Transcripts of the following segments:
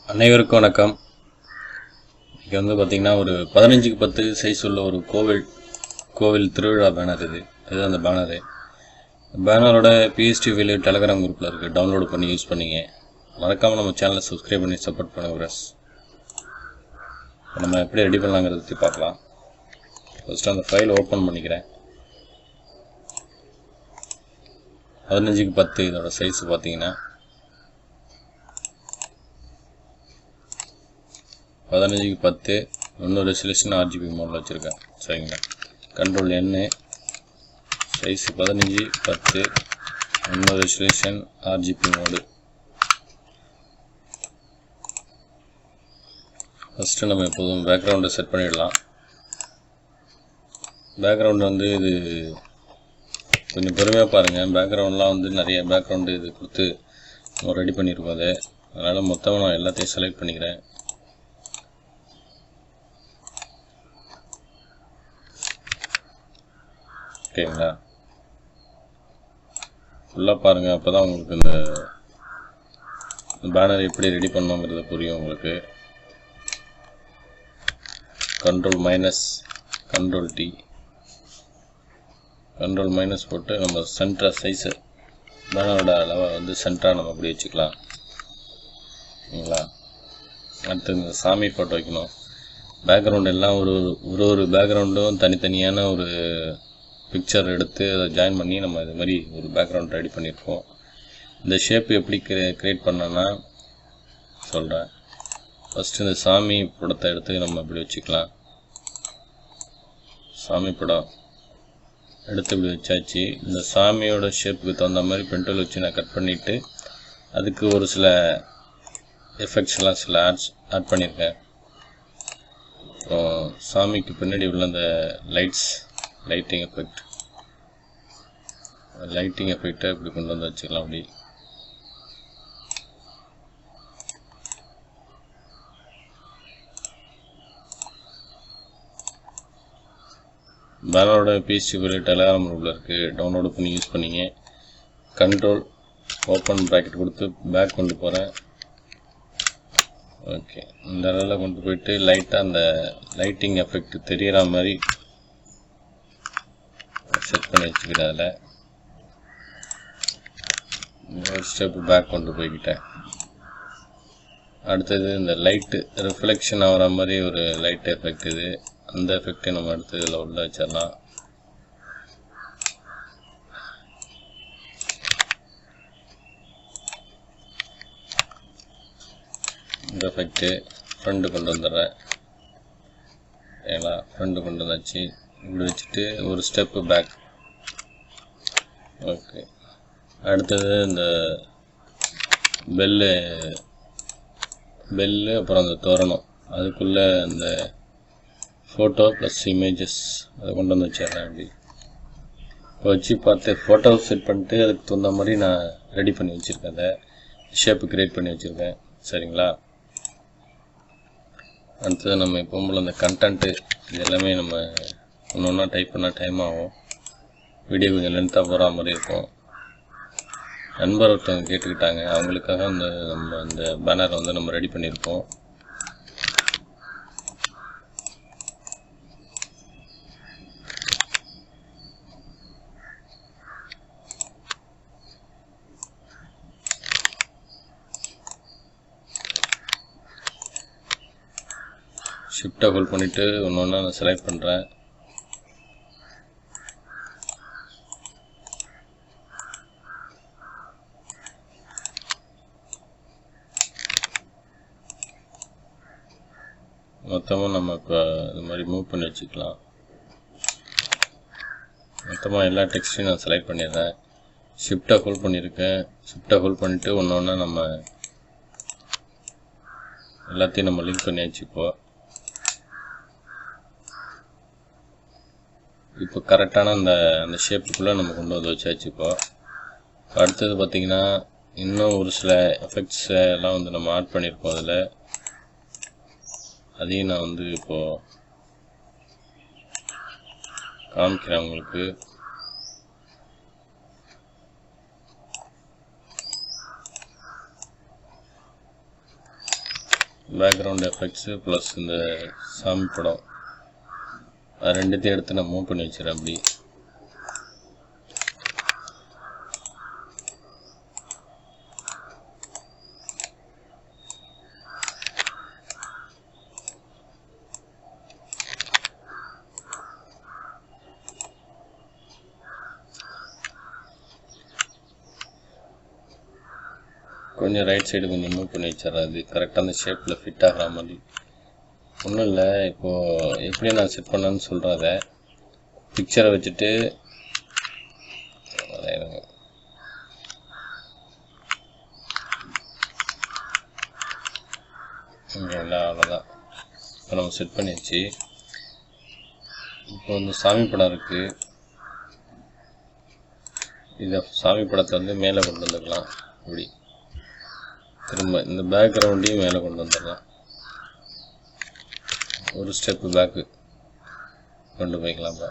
அனைவருக்கும் வணக்கம். இங்கே பார்த்தீங்கன்னா ஒரு 15க்கு 10 சைஸ் உள்ள ஒரு கோவில் திருவிழா பேனர் இது அந்த பேனரு. பேனரோட பிஎஸ்டி ஃபைல் டெலகிராம் குரூப்பில் இருக்குது. டவுன்லோடு பண்ணி யூஸ் பண்ணிங்க. மறக்காமல் நம்ம சேனலை சப்ஸ்கிரைப் பண்ணி சப்போர்ட் பண்ணுங்க ஃப்ரெண்ட்ஸ். நம்ம எப்படி ரெடி பண்ணலாங்கிறத பற்றி பார்க்கலாம். ஃபஸ்ட்டு அந்த ஃபைல் ஓப்பன் பண்ணிக்கிறேன். 15க்கு 10 இதோட சைஸ் பார்த்தீங்கன்னா 15க்கு 10 இன்னொரு ரெசல்யூஷன் ஆர்ஜிபி மோடில் வச்சுருக்கேன். சரிங்களா. கண்ட்ரோல் N சைஸ் 15:10 இன்னொரு ரெசல்யூஷன் ஆர்ஜிபி மோடு. ஃபஸ்ட்டு நம்ம எப்போதும் பேக்ரவுண்டை செட் பண்ணிடலாம். பேக்ரவுண்டு இது கொஞ்சம் பொறுமையாக பாருங்கள். பேக்ரவுண்ட்லாம் நிறைய பேக்ரவுண்டு இது கொடுத்து நம்ம ரெடி பண்ணியிருக்கோம். அதனால் மொத்தமாக நான் எல்லாத்தையும் செலக்ட் பண்ணிக்கிறேன். ஓகேங்களா. ஃபுல்லாக பாருங்கள். அப்போ தான் உங்களுக்கு இந்த பேனர் எப்படி ரெடி பண்ணோங்கிறது புரியும் உங்களுக்கு. கண்ட்ரோல்- கண்ட்ரோல் T கண்ட்ரோல்- போட்டு நம்ம சென்டராக சைஸு பேனரோட அளவை சென்டராக நம்ம அப்படி வச்சுக்கலாம். ஓகேங்களா. அடுத்து இந்த சாமி ஃபோட்டோ வைக்கணும். பேக்ரவுண்ட் எல்லாம் ஒரு பேக்ரவுண்டும் தனித்தனியான ஒரு பிக்சர் எடுத்து அதை ஜாயின் பண்ணி நம்ம இது மாதிரி ஒரு பேக்ரவுண்ட் ரெடி பண்ணியிருக்கோம். இந்த ஷேப் எப்படி க்ரியேட் பண்ணோன்னா சொல்கிறேன். ஃபஸ்ட்டு இந்த சாமி படத்தை எடுத்து நம்ம இப்படி வச்சுக்கலாம். சாமி படம் எடுத்து இப்படி வச்சாச்சு. இந்த சாமியோட ஷேப்புக்கு தகுந்த மாதிரி பென்டூல் வச்சு நான் கட் பண்ணிவிட்டு அதுக்கு ஒரு சில எஃபெக்ட்ஸ்லாம் சில ஆட் பண்ணியிருக்கேன். அப்புறம் சாமிக்கு பின்னாடி உள்ள அந்த லைட்டிங் எஃபெக்டை இப்படி கொண்டு வந்து வச்சுக்கலாம். அப்படி பேனரோட பிஎஸ்டி ஃபைல் டெலகிராம் குரூப்பில் இருக்குது. டவுன்லோடு பண்ணி யூஸ் பண்ணிங்க. கண்ட்ரோல் ஓப்பன் ப்ராக்கெட் கொடுத்து பேக் கொண்டு போகிறேன். ஓகே. இந்த அளவில் கொண்டு போயிட்டு லைட்டாக அந்த லைட்டிங் எஃபெக்ட் தெரிகிற மாதிரி செட் பண்ணி வச்சுக்கிறேன். அதில் ஒரு ஸ்டெப் பேக் கொண்டு போய்கிட்டேன். அடுத்தது இந்த லைட்டு ரிஃப்ளெக்ஷன் ஆகிற மாதிரி ஒரு லைட் எஃபெக்ட் அந்த எஃபெக்டை நம்ம அடுத்து இதில் உள்ள வச்சிடலாம். இந்த எஃபெக்ட்டு ஃப்ரண்ட்டு கொண்டு வந்துடுறேன். ஓகேங்களா. ஃப்ரண்ட்டு கொண்டு வந்தாச்சு. இப்படி வச்சுட்டு ஒரு ஸ்டெப்பு பேக். ஓகே. அடுத்தது இந்த பெல்லு அப்புறம் அந்த தோரணம் அதுக்குள்ளே இந்த ஃபோட்டோ ப்ளஸ் இமேஜஸ் அதை கொண்டு வந்து வச்சிடுறேன். அப்படி வச்சு பார்த்து ஃபோட்டோ செட் பண்ணிட்டு அதுக்கு தகுந்த மாதிரி நான் ரெடி பண்ணி வச்சுருக்கேன். அதை ஷேப்பு க்ரியேட் பண்ணி வச்சுருக்கேன். சரிங்களா. அடுத்தது நம்ம எப்பவும் போல் அந்த கண்டென்ட்டு இது எல்லாமே நம்ம ஒன்று ஒன்றா டைப் பண்ணால் டைம் ஆகும். வீடியோ கொஞ்சம் லென்த்தாக போகிற மாதிரி இருக்கும். நண்பர் ஒருத்தவங்க கேட்டுக்கிட்டாங்க. அவங்களுக்காக நம்ம அந்த பேனரை நம்ம ரெடி பண்ணியிருக்கோம். ஷிஃப்ட்டை ஹோல்ட் பண்ணிவிட்டு ஒன்று ஒன்றா நான் செலக்ட் பண்ணுறேன். மொத்தமாக நம்ம இப்போ இது மாதிரி மூவ் பண்ணி வச்சுக்கலாம். மொத்தமாக எல்லா டெக்ஸ்ட்டையும் நான் செலக்ட் பண்ணிடுறேன். ஷிஃப்ட்டை ஹோல்ட் பண்ணியிருக்கேன். ஷிஃப்ட்டை ஹோல்ட் பண்ணிவிட்டு ஒன்று ஒன்றா நம்ம எல்லாத்தையும் நம்ம லிங்க் பண்ணியாச்சு. இப்போ கரெக்டான அந்த ஷேப்புக்குள்ளே நம்ம கொண்டு வந்து வச்சாச்சு. அடுத்தது பார்த்திங்கன்னா இன்னும் ஒரு சில எஃபெக்ட்ஸ் எல்லாம் நம்ம ஆட் பண்ணியிருக்கோம். அதில் அதையும் நான் இப்போது காமிக்கிறேன் உங்களுக்கு. பேக்ரவுண்ட் எஃபெக்ட்ஸு ப்ளஸ் இந்த சாமி படம் அது ரெண்டுத்தையும் எடுத்து நான் மூவ் பண்ணி வச்சிடறேன். அப்படி கொஞ்சம் ரைட் சைடு கொஞ்சம் மூவ் பண்ணி வச்சிடறேன். அது கரெக்டாக அந்த ஷேப்பில் ஃபிட் ஆகிற மாதிரி. ஒன்றும் இல்லை, இப்போது எப்படி நான் செட் பண்ணேன்னு சொல்கிறத பிக்சரை வச்சுட்டு அவ்வளோதான். இப்போ நம்ம செட் பண்ணியாச்சு. இப்போ வந்து சாமி படம் இருக்குது. இதை சாமி படத்தை வந்து மேலே கொண்டு வந்துக்கலாம். இப்படி திரும்ப இந்த பேக்ரவுண்டையும் மேலே கொண்டு வந்துடலாம். ஒரு ஸ்டெப்பு பேக்கு கொண்டு போய்க்கலாம்ப்பா.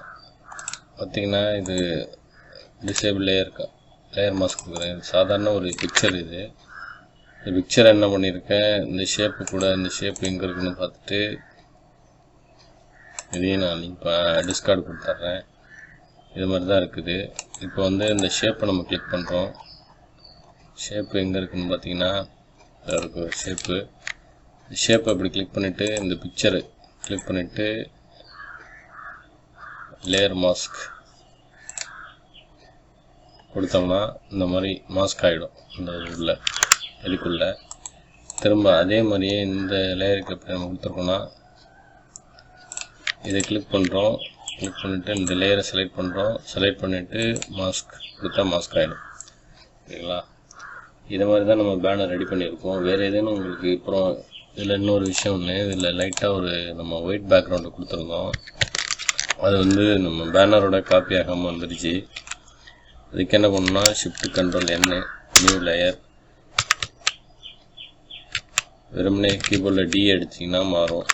பார்த்திங்கன்னா இது டிசேபிள் லேயர் மாஸ்க் கொடுக்குறேன். சாதாரண ஒரு பிக்சர் இது. இந்த பிக்சரை என்ன பண்ணியிருக்கேன், இந்த ஷேப்பு கூட இந்த ஷேப்பு எங்கே இருக்குன்னு பார்த்துட்டு இதையும் நான் இப்போ டிஸ்கார்டு கொடுத்துட்றேன். இது மாதிரி தான் இருக்குது. இப்போ வந்து இந்த ஷேப்பை நம்ம கிளிக் பண்ணுறோம். ஷேப்பு எங்கே இருக்குதுன்னு பார்த்தீங்கன்னா இருக்கு ஷேப்பு. ஷேப்பை அப்படி கிளிக் பண்ணிவிட்டு இந்த பிக்சரு கிளிக் பண்ணிவிட்டு லேயர் மாஸ்க் கொடுத்தோம்னா இந்த மாதிரி மாஸ்க் ஆகிடும். இந்த உள்ள இதுக்குள்ளே திரும்ப அதே மாதிரியே இந்த லேயருக்கு எப்படி நம்ம கொடுத்துருக்கோன்னா இதை கிளிக் பண்ணுறோம். கிளிக் பண்ணிவிட்டு இந்த லேயரை செலக்ட் பண்ணுறோம். செலக்ட் பண்ணிவிட்டு மாஸ்க் கொடுத்தா மாஸ்க் ஆகிடும். ஓகேங்களா? இது மாதிரி தான் நம்ம பேனர் ரெடி பண்ணியிருக்கோம். வேறு எதுன்னு உங்களுக்கு அப்புறம் இதில் இன்னொரு விஷயம் ஒன்று, இதில் லைட்டாக ஒரு நம்ம ஒயிட் பேக்ரவுண்டு கொடுத்துருந்தோம். அது வந்து நம்ம பேனரோட காப்பி ஆகாமல் வந்துடுச்சு. அதுக்கு என்ன பண்ணணும்னா ஷிஃப்ட் கண்ட்ரோல் என்ன நியூ லேயர் வெறுமனே கீபோர்டில் டி அடிச்சிங்கன்னா மாறும்.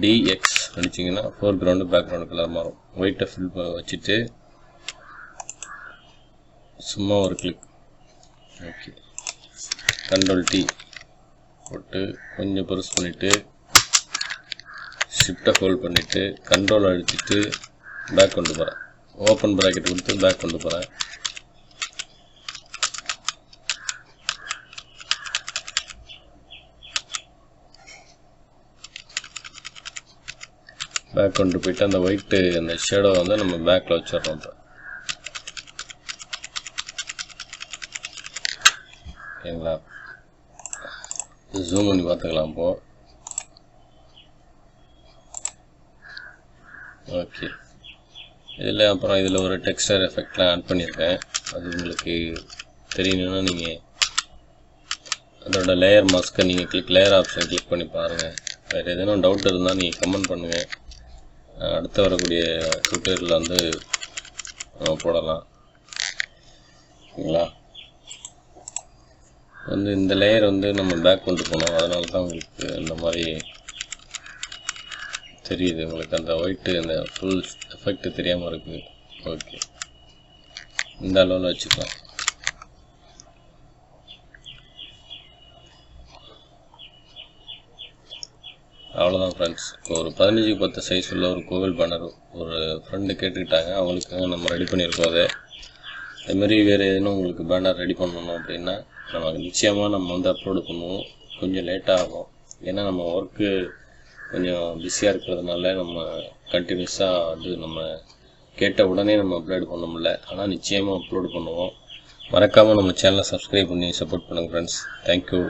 டிஎக்ஸ் அடிச்சிங்கன்னா ஃபோர்க்ரவுண்டு பேக்ரவுண்டு கலர் மாறும். ஒயிட்டை ஃபில் வச்சுட்டு சும்மா ஒரு கிளிக். ஓகே, கண்ட்ரோல் டி போட்டு கொஞ்சம் பெருசு பண்ணிவிட்டு ஷிஃப்ட்டை ஹோல்ட் பண்ணிவிட்டு கண்ட்ரோல் அழுத்திட்டு பேக் கொண்டு போகிறேன். ஓப்பன் ப்ராக்கெட் கொடுத்து பேக் கொண்டு போகிறேன். பேக் கொண்டு போயிட்டு அந்த ஒயிட்டு அந்த ஷேடோ வந்து நம்ம பேக்கில் வச்சிடறோம். இப்போ ஓகேங்களா? ஜூம் பண்ணி பார்த்துக்கலாம். இப்போது ஓகே. இதில் அப்புறம் இதில் ஒரு டெக்ஸ்டர் எஃபெக்ட்லாம் ஆட் பண்ணியிருக்கேன். அது உங்களுக்கு தெரியணுன்னா நீங்கள் அதோட லேயர் மாஸ்க்கை நீங்கள் லேயர் ஆப்ஷன் கிளிக் பண்ணி பாருங்கள். வேறு எதுவும் டவுட் இருந்தால் நீங்கள் கமெண்ட் பண்ணுங்கள். அடுத்து வரக்கூடிய ட்விட்டரில் வந்து போடலாம். ஓகேங்களா? வந்து இந்த லேயர் வந்து நம்ம பேக் கொண்டு போனோம். அதனால தான் உங்களுக்கு இந்த மாதிரி தெரியுது. உங்களுக்கு அந்த ஒயிட்டு அந்த ஃபுல் எஃபெக்ட் தெரியாமல் இருக்குது. ஓகே, இந்த அளவில் வச்சுக்கலாம். அவ்வளோதான் ஃப்ரெண்ட்ஸ். ஒரு 15x10 சைஸ் உள்ள ஒரு கோவில் பேனர் ஒரு ஃப்ரெண்டு கேட்டுக்கிட்டாங்க. அவங்களுக்காக நம்ம ரெடி பண்ணியிருக்கோம். அதுமாரி வேறு எதுவும் உங்களுக்கு பேனர் ரெடி பண்ணணும் அப்படின்னா நம்ம நிச்சயமாக நம்ம வந்து அப்லோடு பண்ணுவோம். கொஞ்சம் லேட்டாக ஆகும். ஏன்னா நம்ம ஒர்க்கு கொஞ்சம் பிஸியாக இருக்கிறதுனால நம்ம கண்டினியூஸாக வந்து நம்ம கேட்ட உடனே நம்ம அப்லோடு பண்ண முடியல. ஆனால் நிச்சயமாக அப்லோடு பண்ணுவோம். மறக்காமல் நம்ம சேனலை சப்ஸ்கிரைப் பண்ணி சப்போர்ட் பண்ணுங்கள் ஃப்ரெண்ட்ஸ். தேங்க்யூ.